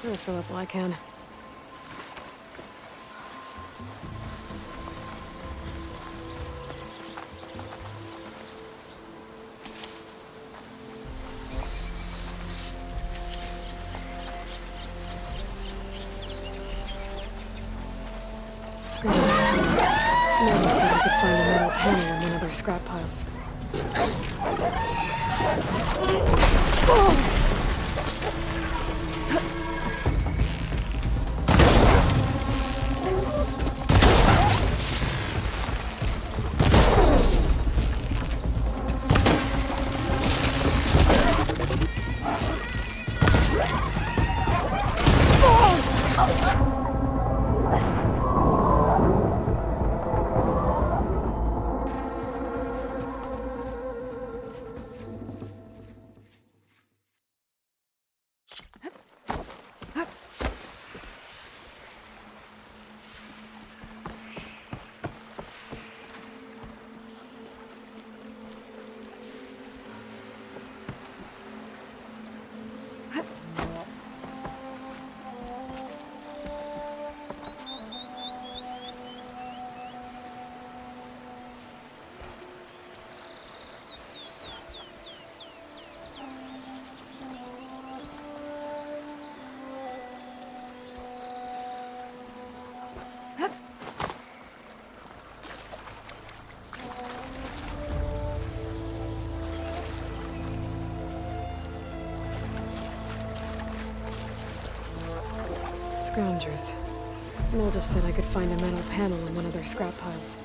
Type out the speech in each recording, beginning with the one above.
I'll fill up while I can. Screamers. Never said I could find a metal panel in one of their scrap piles. Oh! Scroungers. Moldov said I could find a metal panel in one of their scrap piles.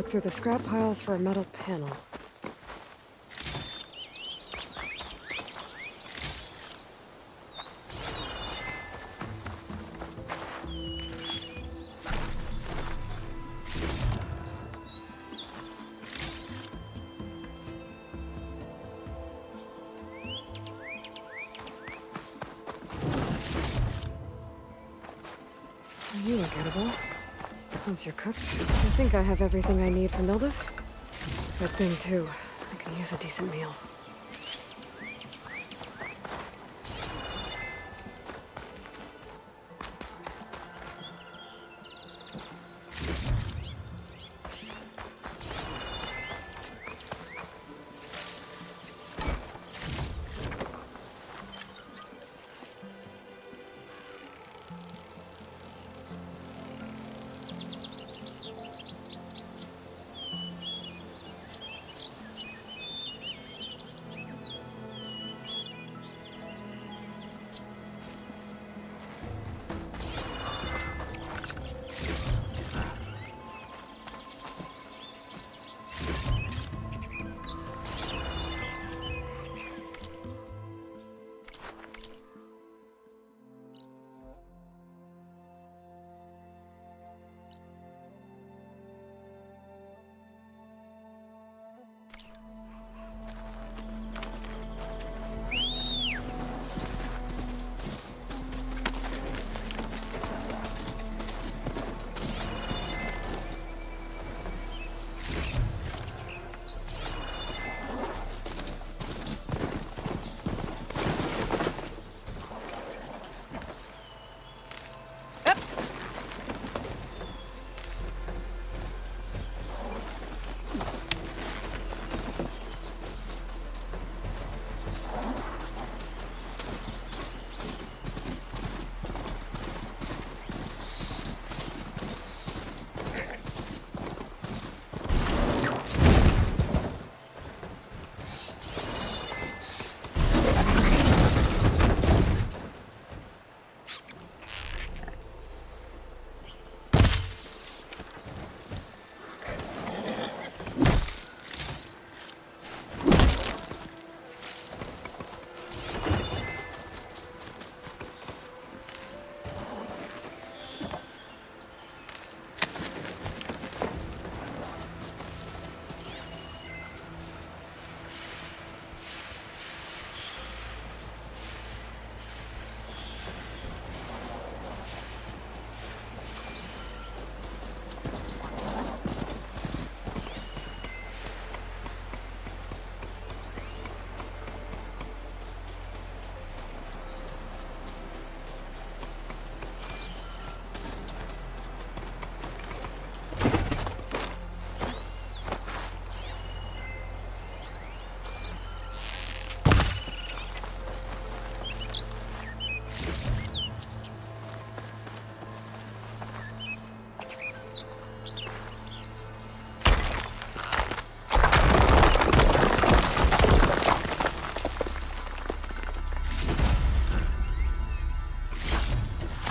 through the scrap piles for a metal panel. You look edible. Once you're cooked, I think I have everything I need for Mildiv. Good thing, too. I could use a decent meal.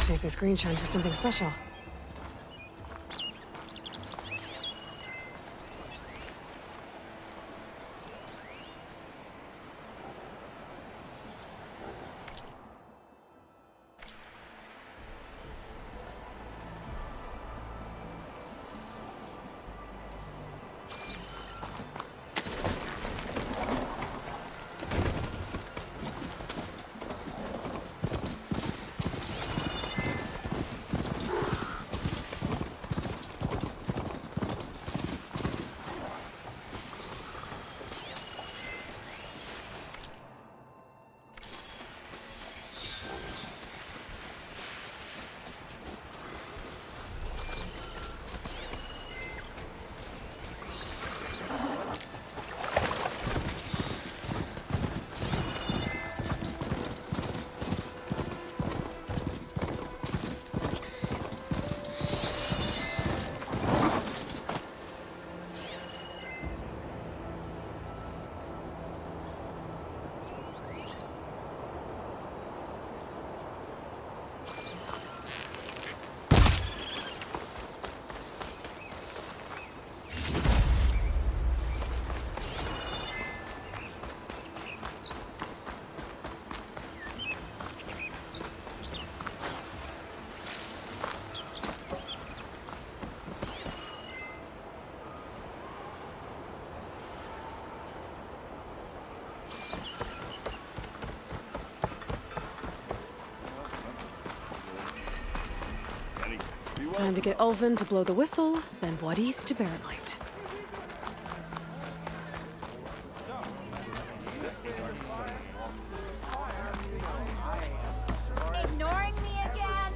Save this green shine for something special. Time to get Ulvin to blow the whistle, then Wadis to bear night. Ignoring me again?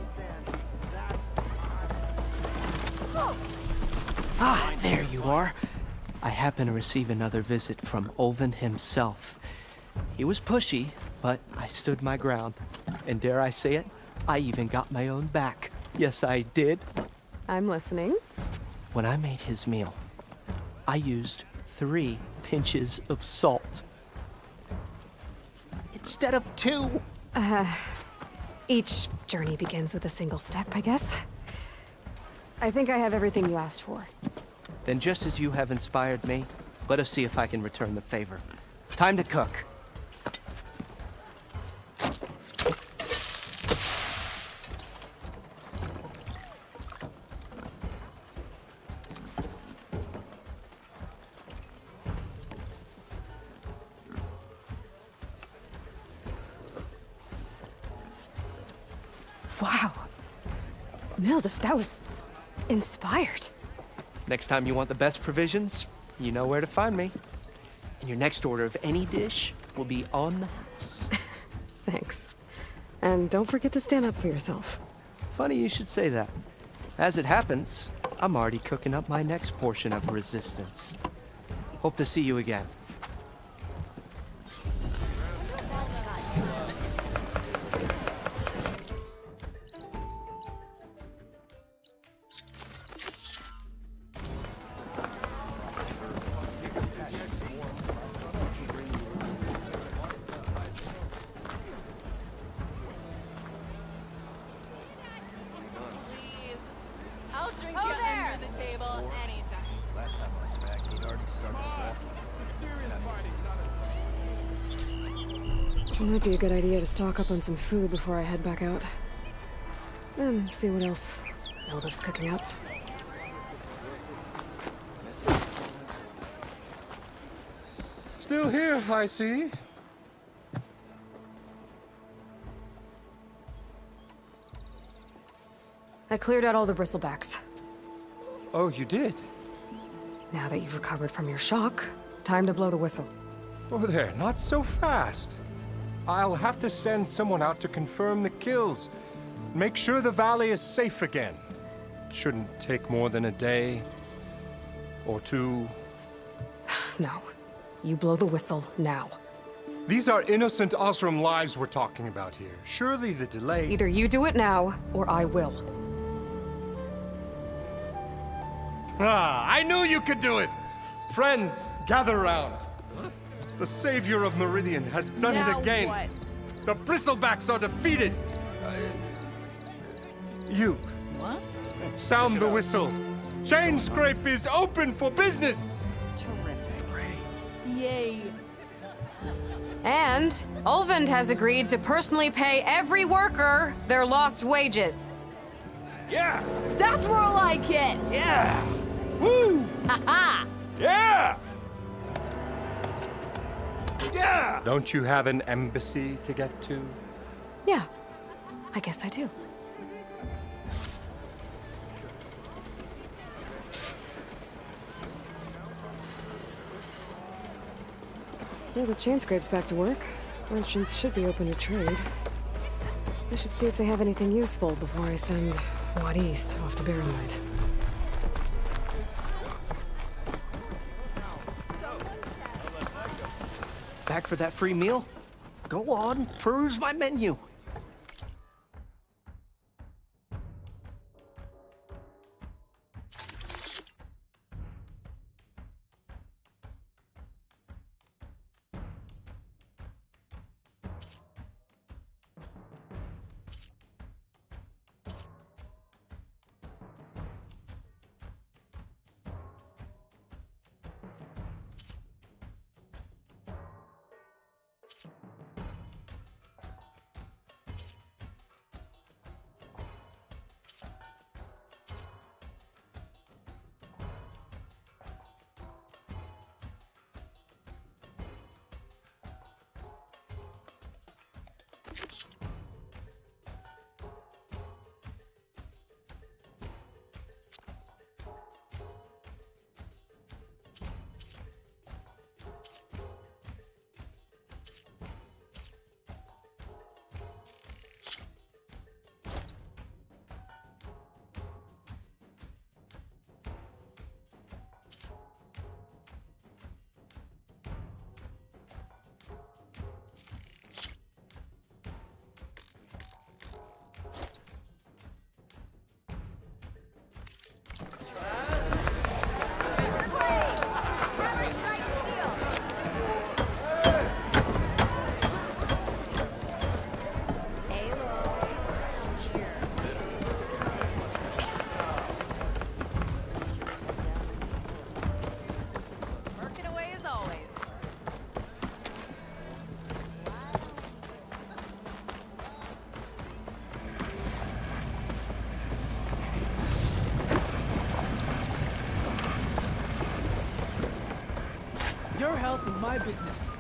Ah, there you are. I happen to receive another visit from Ulvin himself. He was pushy, but I stood my ground. And dare I say it, I even got my own back. Yes, I did. I'm listening. When I made his meal, I used 3 pinches of salt. Instead of 2. Each journey begins with a single step, I guess. I think I have everything you asked for. Then just as you have inspired me, let us see if I can return the favor. Time to cook. Wow. Mildif, that was inspired. Next time you want the best provisions, you know where to find me. And your next order of any dish will be on the house. Thanks. And don't forget to stand up for yourself. Funny you should say that. As it happens, I'm already cooking up my next portion of resistance. Hope to see you again. I'll drink Ho you there! under the table anytime. Last time I was back, he'd already started It might be a good idea to stock up on some food before I head back out. And see what else Mildif's cooking up. Still here, I see. I cleared out all the bristlebacks. Oh, you did? Now that you've recovered from your shock, time to blow the whistle. Oh, there, not so fast. I'll have to send someone out to confirm the kills. Make sure the valley is safe again. It shouldn't take more than a day. Or 2. No. You blow the whistle now. These are innocent Osram lives we're talking about here. Surely the delay... Either you do it now, or I will. Ah, I knew you could do it! Friends, gather around. The savior of Meridian has done Now it again. what? The bristlebacks are defeated. You. What? Sound the whistle. Chain Scrape is open for business. Terrific. Yay. And Ulvin has agreed to personally pay every worker their lost wages. Yeah. That's more like it! Yeah. Woo. Ha Yeah. Yeah. Don't you have an embassy to get to? Yeah, I guess I do. Yeah, the chain scrape's back to work. Merchants should be open to trade. I should see if they have anything useful before I send Wadis off to Barrenlight. Back for that free meal? Go on, peruse my menu. my business.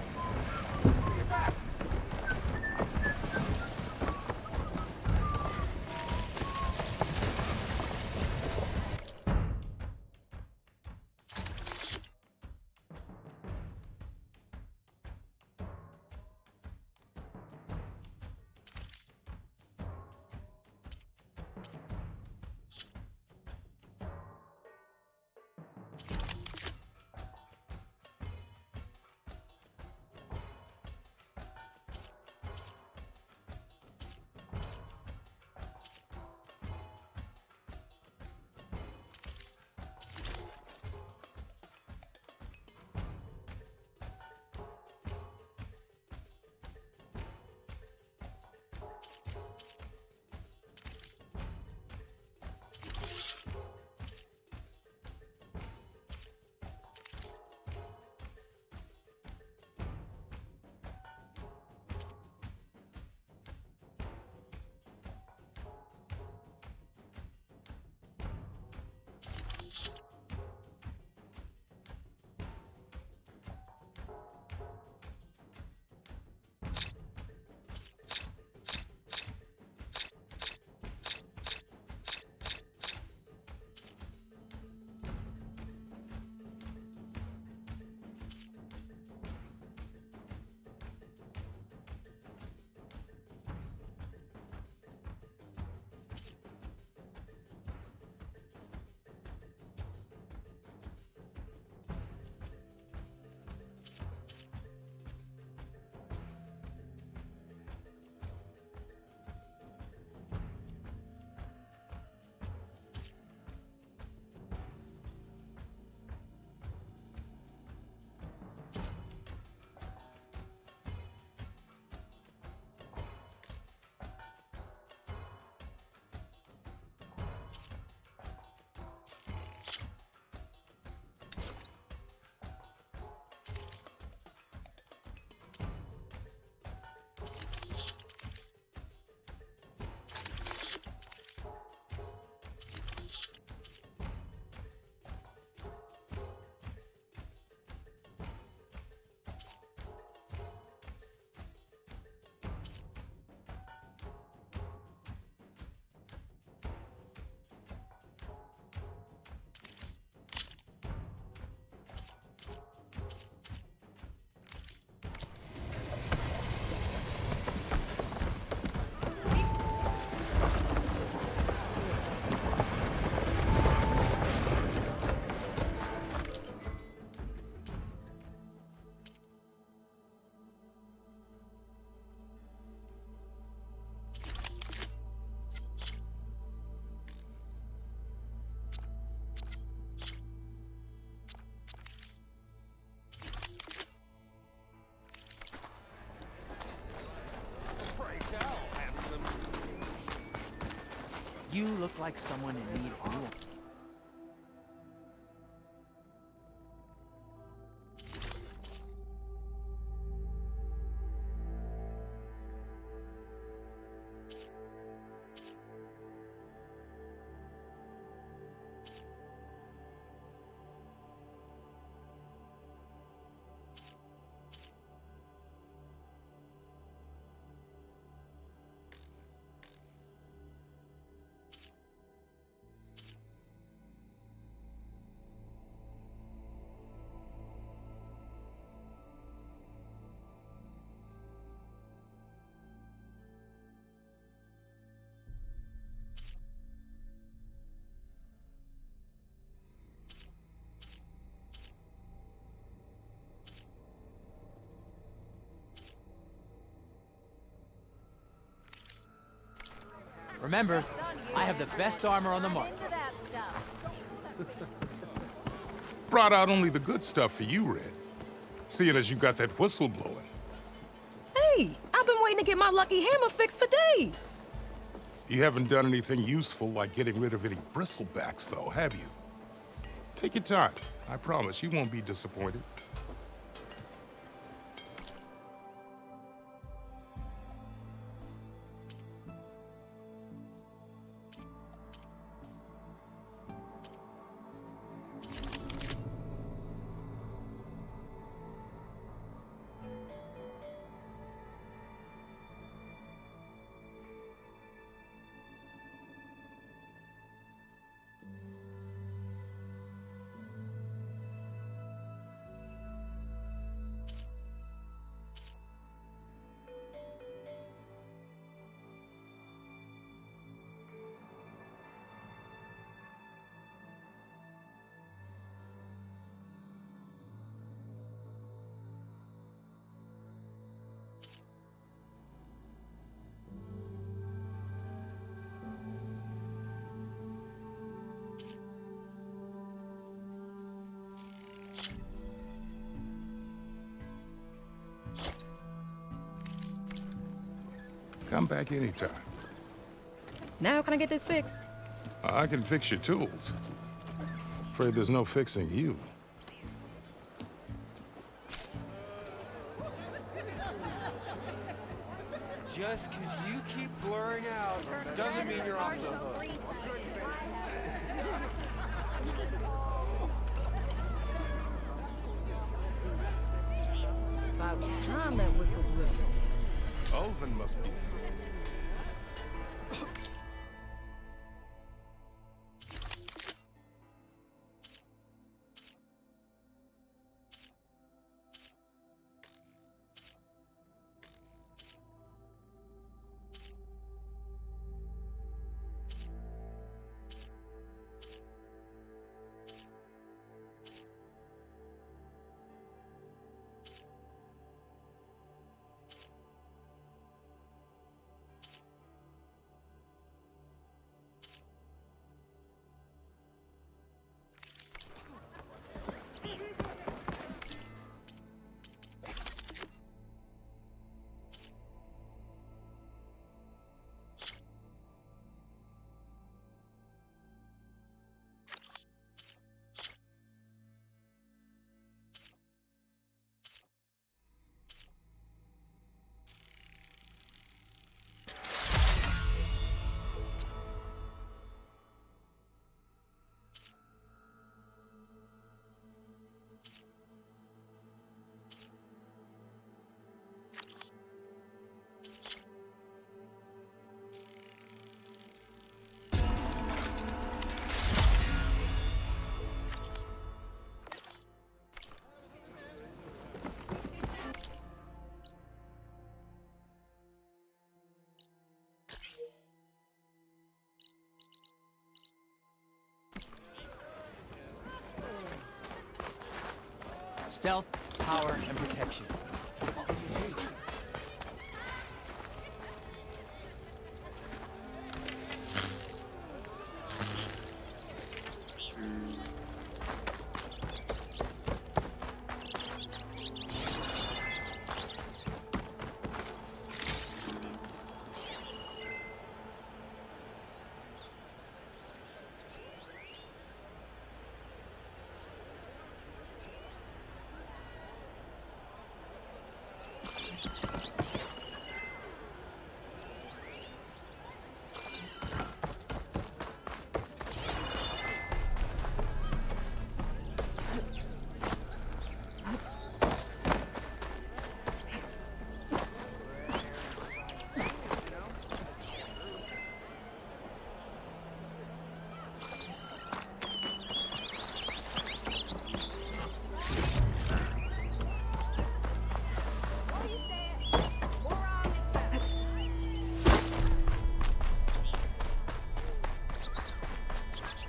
You look like someone in need of you. Remember, I have the best armor on the market. Into that stuff. Brought out only the good stuff for you, Red. Seeing as you got that whistle blowing. Hey, I've been waiting to get my lucky hammer fixed for days. You haven't done anything useful like getting rid of any bristlebacks, though, have you? Take your time. I promise you won't be disappointed. Come back anytime. Now can I get this fixed? I can fix your tools. Afraid there's no fixing you. Just because you keep blurring out doesn't mean you're off the hook. About time that whistle blew. Ulvin must be. Stealth, power, and protection.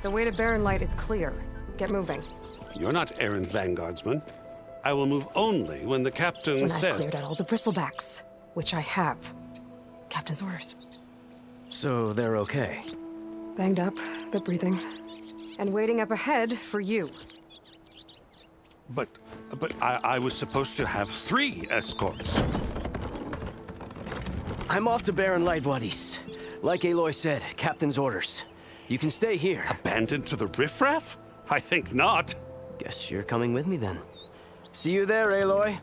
The way to Barren Light is clear. Get moving. You're not errand vanguardsman. I will move only when the captain When I've says... cleared out all the bristlebacks, which I have. Captain's orders. So they're okay. Banged up, but breathing. And waiting up ahead for you. But I was supposed to have 3 escorts. I'm off to Barren Light, Wadis. Like Aloy said, Captain's orders. You can stay here. Abandoned to the riffraff? I think not. Guess you're coming with me then. See you there, Aloy.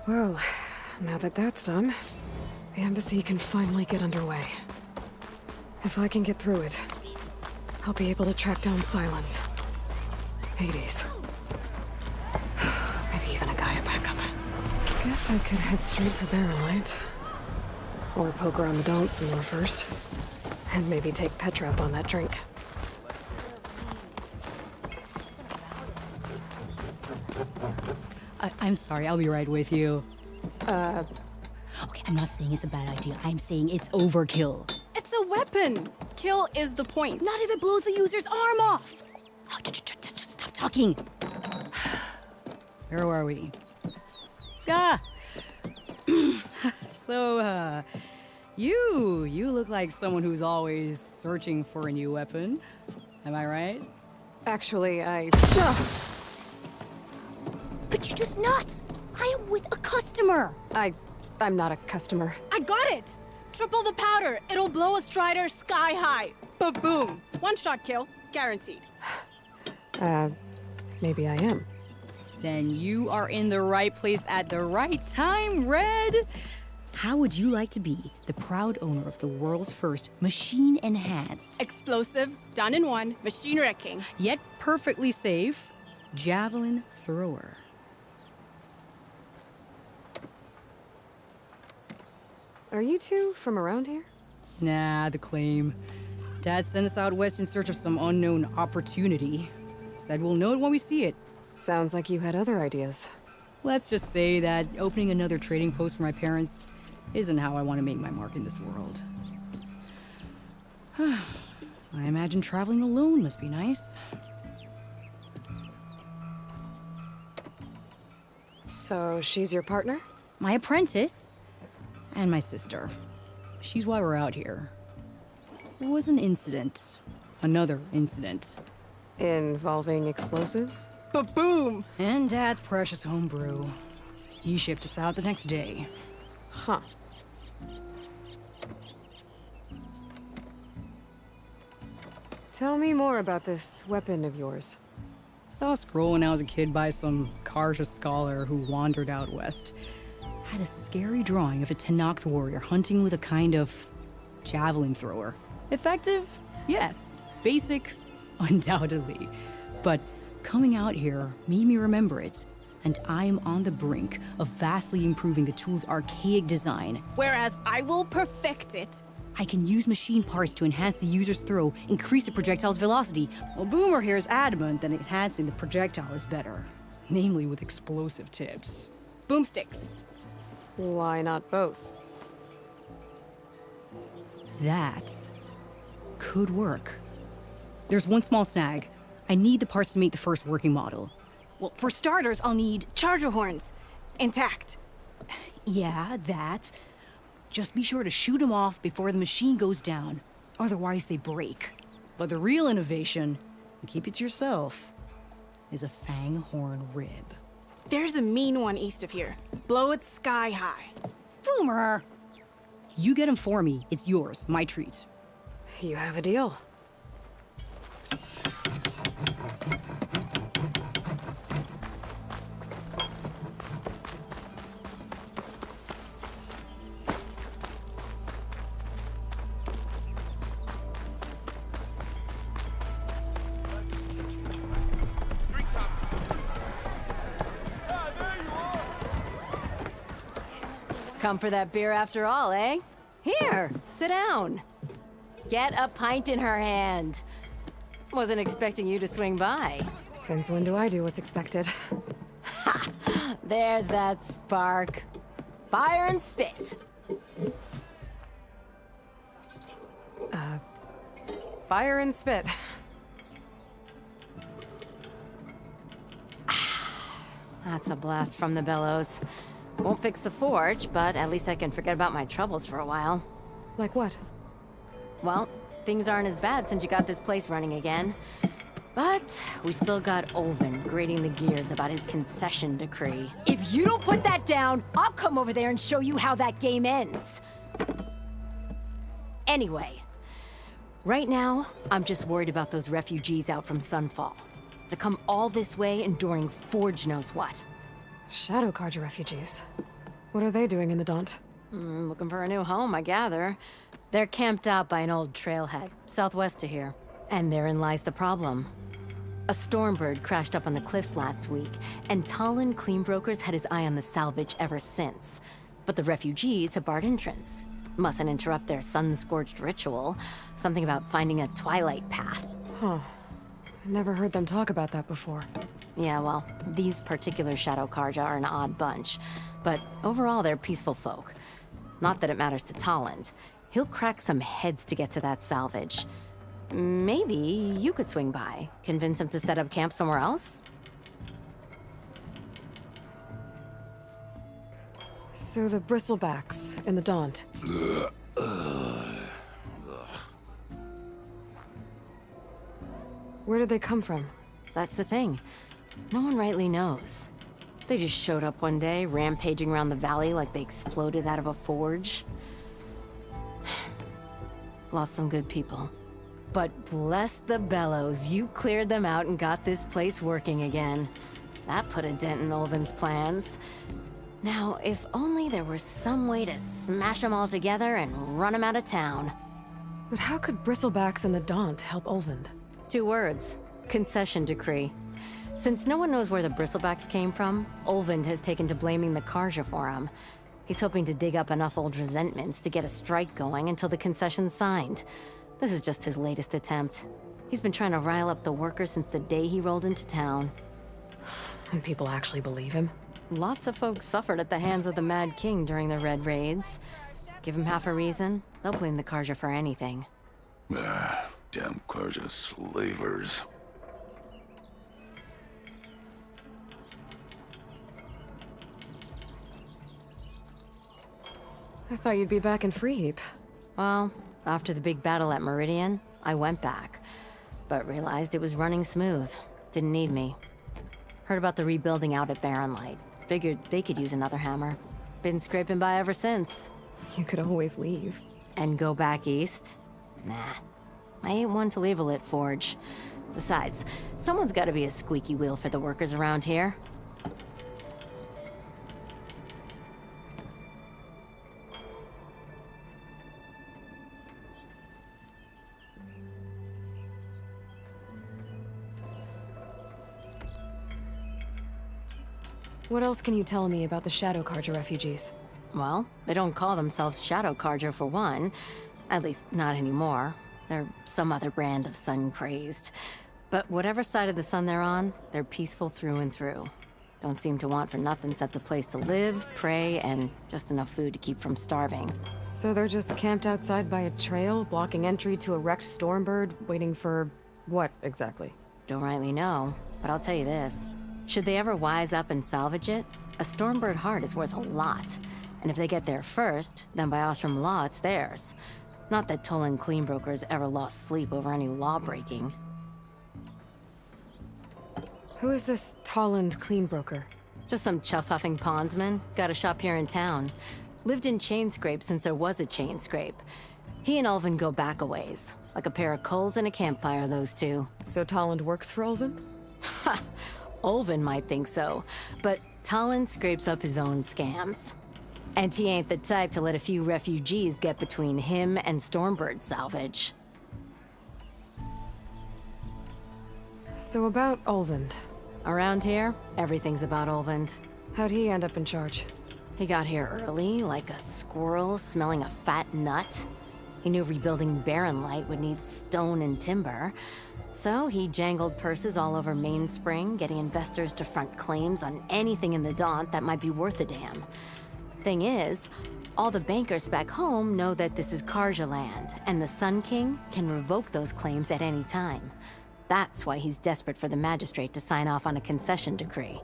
Well, now that that's done, the embassy can finally get underway. If I can get through it, I'll be able to track down Silence. Hades. Maybe even a Gaia backup. Guess I could head straight for Barren Light. Or poke around the Daunt some more first. And maybe take Petra up on that drink. I'm sorry, I'll be right with you. Okay, I'm not saying it's a bad idea. I'm saying it's overkill. It's a weapon. kill is the point. Not if it blows the user's arm off. Oh, just stop talking. Where are we? Ah. So, you look like someone who's always searching for a new weapon. Am I right? Actually, But you're just nuts. I am with a customer. I'm not a customer. I got it! Triple the powder. It'll blow a Strider sky high. Ba-boom. One-shot kill. Guaranteed. Maybe I am. Then you are in the right place at the right time, Red. How would you like to be the proud owner of the world's first machine-enhanced, Explosive, done in one, machine wrecking. yet perfectly safe, javelin thrower? Are you two from around here? Nah, the claim. Dad sent us out west in search of some unknown opportunity. Said we'll know it when we see it. Sounds like you had other ideas. Let's just say that opening another trading post for my parents isn't how I want to make my mark in this world. I imagine traveling alone must be nice. So she's your partner? My apprentice and my sister. She's why we're out here. There was an incident. Another incident. Involving explosives? Ba-boom! And Dad's precious homebrew. He shipped us out the next day. Huh. Tell me more about this weapon of yours. Saw a scroll when I was a kid by some Karja scholar who wandered out west. Had a scary drawing of a Tenakth warrior hunting with a kind of javelin thrower. Effective? Yes. Basic? Undoubtedly. But coming out here made me remember it, and I am on the brink of vastly improving the tool's archaic design. Whereas I will perfect it. I can use machine parts to enhance the user's throw, increase the projectile's velocity, while Boomer here is adamant that enhancing the projectile is better. Namely with explosive tips. Boomsticks. Why not both? That could work. There's one small snag. I need the parts to make the first working model. Well, for starters, I'll need charger horns. Intact. Yeah, that. Just be sure to shoot them off before the machine goes down. Otherwise, they break. But the real innovation, and keep it to yourself, is a fang horn rib. There's a mean one east of here. Blow it sky high. Boomer! You get him for me. It's yours. My treat. You have a deal. Come for that beer after all, eh? Here, sit down. Get a pint in her hand. Wasn't expecting you to swing by. Since when do I do what's expected? There's that spark. Fire and spit. Fire and spit. That's a blast from the bellows. Won't fix the forge, but at least I can forget about my troubles for a while. Like what? Well, things aren't as bad since you got this place running again. But we still got Olvin grating the gears about his concession decree. If you don't put that down, I'll come over there and show you how that game ends. Anyway, right now, I'm just worried about those refugees out from Sunfall. To come all this way enduring Forge knows what. Shadow Karja refugees. What are they doing in the Daunt? Looking for a new home, I gather. They're camped out by an old trailhead, southwest of here. And therein lies the problem. A Stormbird crashed up on the cliffs last week, and Talon Cleanbrokers had his eye on the salvage ever since. But the refugees have barred entrance. Mustn't interrupt their sun-scorched ritual. Something about finding a twilight path. Huh. Never heard them talk about that before. Yeah, well, these particular Shadow Karja are an odd bunch. But overall, they're peaceful folk. Not that it matters to Talland. He'll crack some heads to get to that salvage. Maybe you could swing by, convince him to set up camp somewhere else? So the bristlebacks in the Daunt. Where did they come from? That's the thing. No one rightly knows. They just showed up one day, rampaging around the valley like they exploded out of a forge. Lost some good people. But bless the bellows, you cleared them out and got this place working again. That put a dent in Olvin's plans. Now, if only there were some way to smash them all together and run them out of town. But how could bristlebacks and the Daunt help Olvind? 2 words. Concession decree. Since no one knows where the bristlebacks came from, Olvind has taken to blaming the Karja for them. He's hoping to dig up enough old resentments to get a strike going until the concession's signed. This is just his latest attempt. He's been trying to rile up the workers since the day he rolled into town. And people actually believe him? Lots of folks suffered at the hands of the Mad King during the Red Raids. Give him half a reason, they'll blame the Karja for anything. Damn Karja slavers. I thought you'd be back in Freeheap. Well, after the big battle at Meridian, I went back, but realized it was running smooth. Didn't need me. Heard about the rebuilding out at Barren Light. Figured they could use another hammer. Been scraping by ever since. You could always leave. And go back east? Nah. I ain't one to leave a lit forge. Besides, someone's gotta be a squeaky wheel for the workers around here. What else can you tell me about the Shadow Karja refugees? Well, they don't call themselves Shadow Karja for one. At least, not anymore. They're some other brand of sun-crazed. But whatever side of the sun they're on, they're peaceful through and through. Don't seem to want for nothing except a place to live, pray, and just enough food to keep from starving. So they're just camped outside by a trail, blocking entry to a wrecked Stormbird, waiting for what, exactly? Don't rightly know, but I'll tell you this. Should they ever wise up and salvage it, a Stormbird heart is worth a lot. And if they get there first, then by Ostrom law, it's theirs. Not that Tolan Cleanbrokers ever lost sleep over any law-breaking. Who is this Tolland Cleanbroker? Just some chuff-huffing pondsman. Got a shop here in town. Lived in Chainscrape since there was a Chainscrape. He and Ulvin go back a ways. Like a pair of coals and a campfire, those two. So Tolland works for Ulvin? Ha! Ulvin might think so, but Tolland scrapes up his own scams. And he ain't the type to let a few refugees get between him and Stormbird salvage. So about Ulvin. Around here, everything's about Ulvin. How'd he end up in charge? He got here early, like a squirrel smelling a fat nut. He knew rebuilding Barren Light would need stone and timber. So he jangled purses all over Mainspring, getting investors to front claims on anything in the Daunt that might be worth a damn. Thing is, all the bankers back home know that this is Karja land, and the Sun King can revoke those claims at any time. That's why he's desperate for the magistrate to sign off on a concession decree.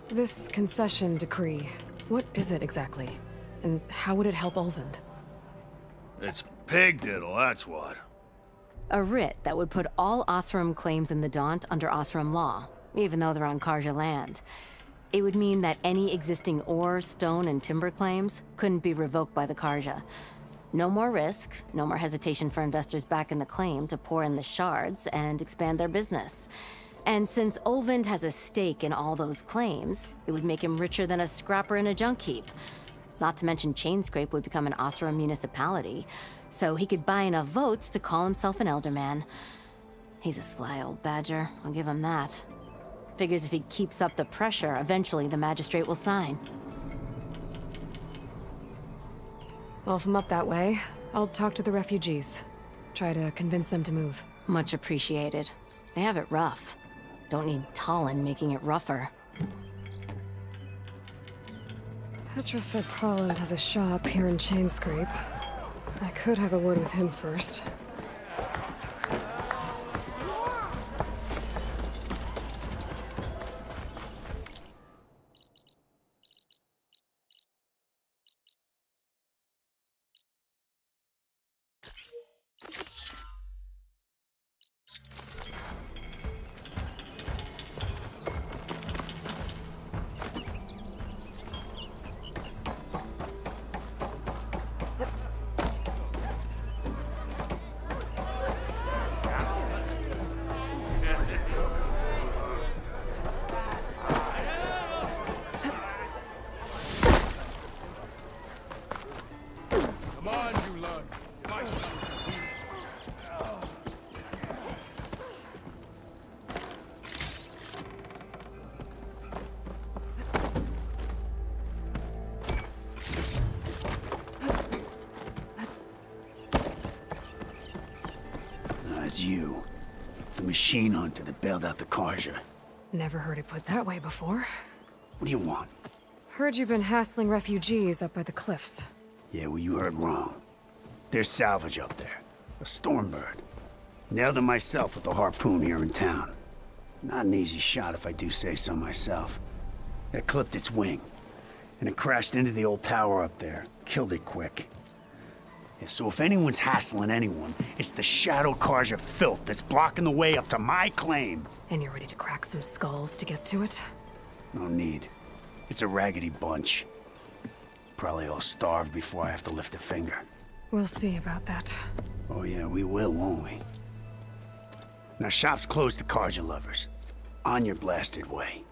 This concession decree, what is it exactly? And how would it help Ulvin? It's pig diddle, that's what. A writ that would put all Osram claims in the Daunt under Osram law, even though they're on Karja land. It would mean that any existing ore, stone, and timber claims couldn't be revoked by the Karja. No more risk, no more hesitation for investors back in the claim to pour in the shards and expand their business. And since Ulvin has a stake in all those claims, it would make him richer than a scrapper in a junk heap. Not to mention Chainscrape would become an Osram municipality, so he could buy enough votes to call himself an elderman. He's a sly old badger, I'll give him that. Figures if he keeps up the pressure, eventually the magistrate will sign. Well, if I'm up that way, I'll talk to the refugees. Try to convince them to move. Much appreciated. They have it rough. Don't need Tolland making it rougher. Petra said Tolland has a shop here in Chainscrape. I could have a word with him first. Come on, you lug. It's you. The machine hunter that bailed out the Karja. Never heard it put that way before. What do you want? Heard you've been hassling refugees up by the cliffs. Yeah, well, you heard wrong. There's salvage up there. A Stormbird. Nailed it myself with the harpoon here in town. Not an easy shot if I do say so myself. It clipped its wing. And it crashed into the old tower up there. Killed it quick. Yeah, so if anyone's hassling anyone, it's the Shadow Karja filth that's blocking the way up to my claim. And you're ready to crack some skulls to get to it? No need. It's a raggedy bunch. Probably all starved before I have to lift a finger. We'll see about that. Oh yeah, we will, won't we? Now shop's closed to Karja lovers. On your blasted way.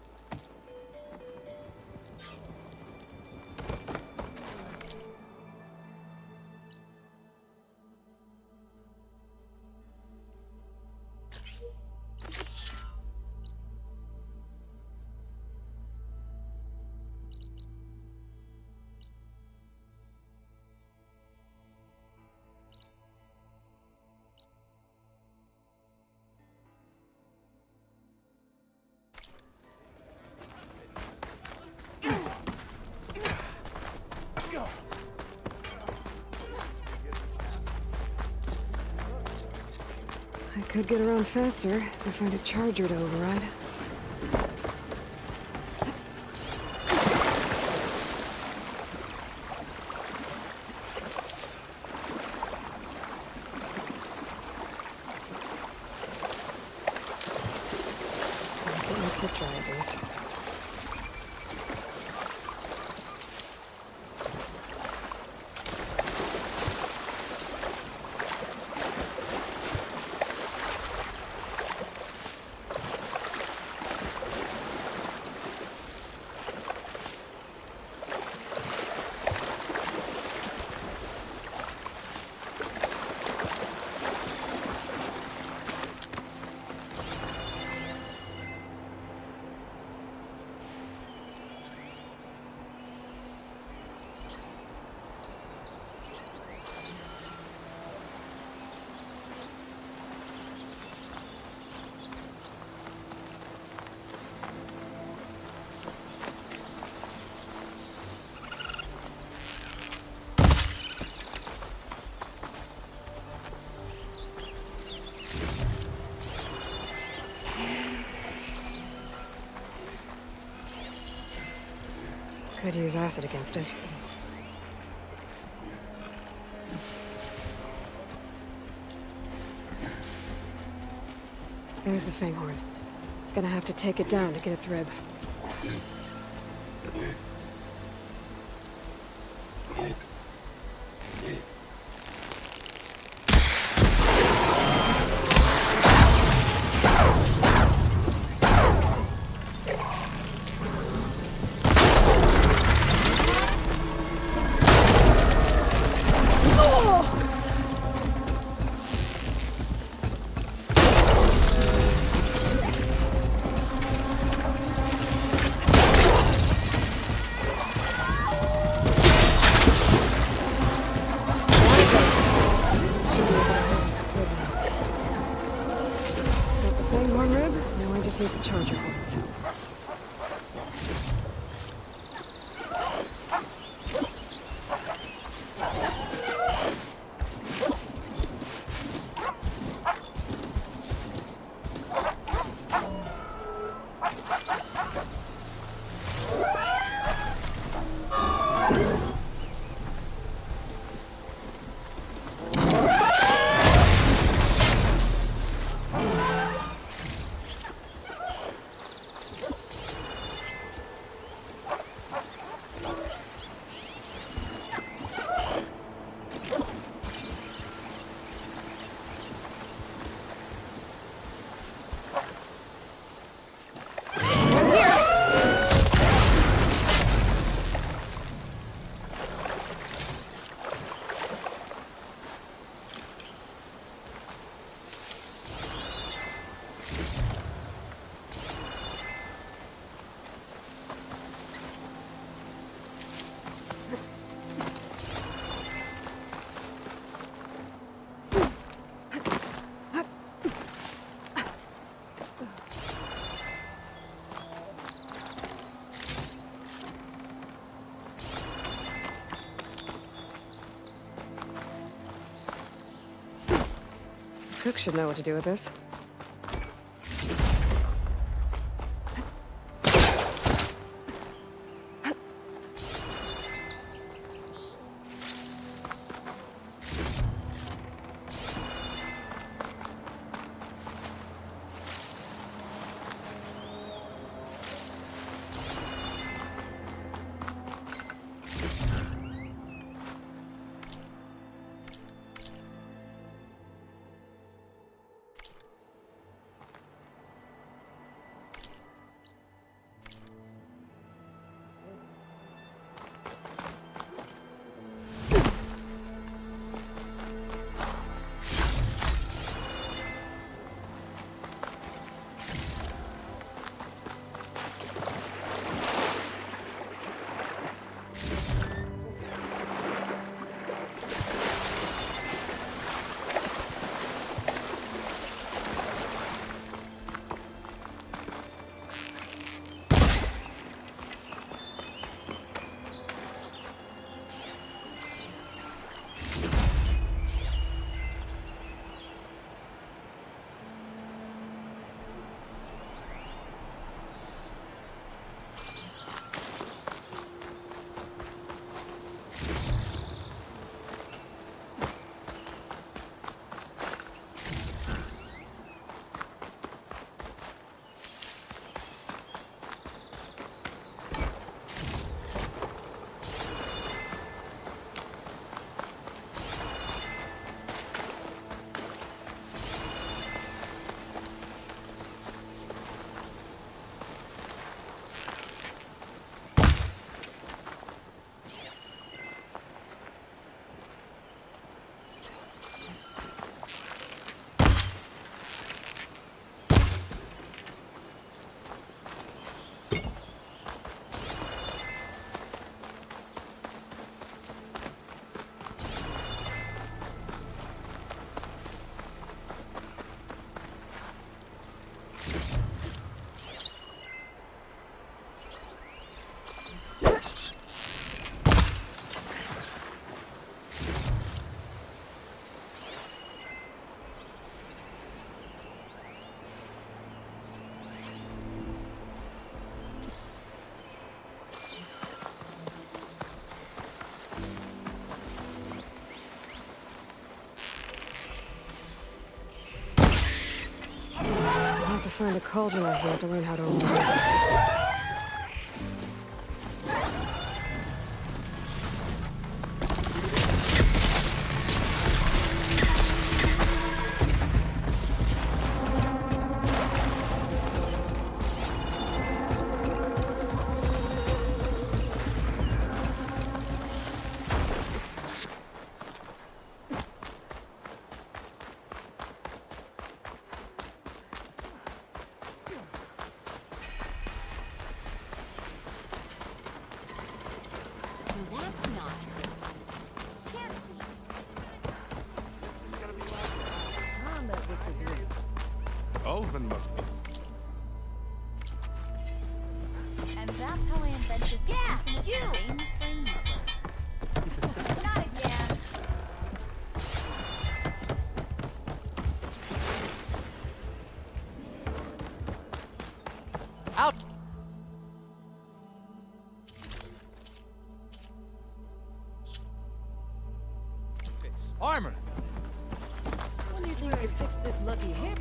I could get around faster if I find a charger to override. I'll get my kit drivers. Could use acid against it. There's the Fanghorn. Gonna have to take it down to get its rib. Need the charger points. cook should know what to do with this. I'll have to find a cauldron out here to learn how to open it. Ulvin must be. And that's how I invented the infamous mainspring muzzle. Not again. Out! Fix armor. When do you think I could fix this lucky hip?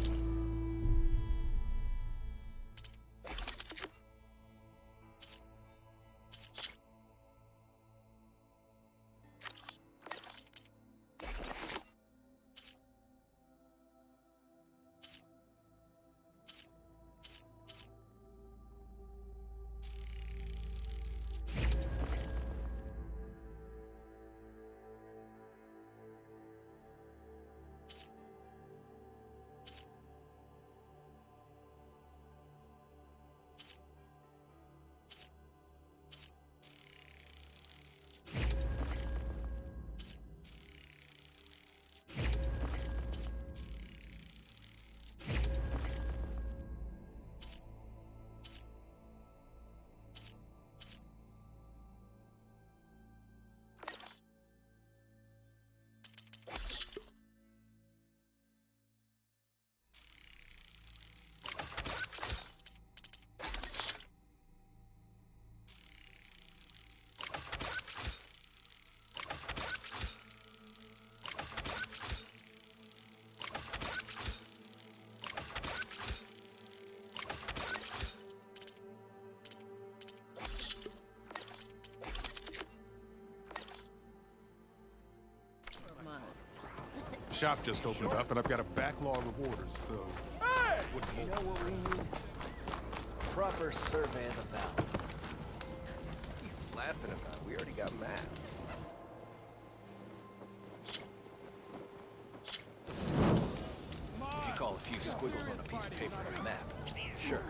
shop just opened up, and I've got a backlog of orders, so... Hey! You know what we need? A proper survey of the valley. What are you laughing about? We already got maps. If you call a few squiggles on a piece of paper a map, sure.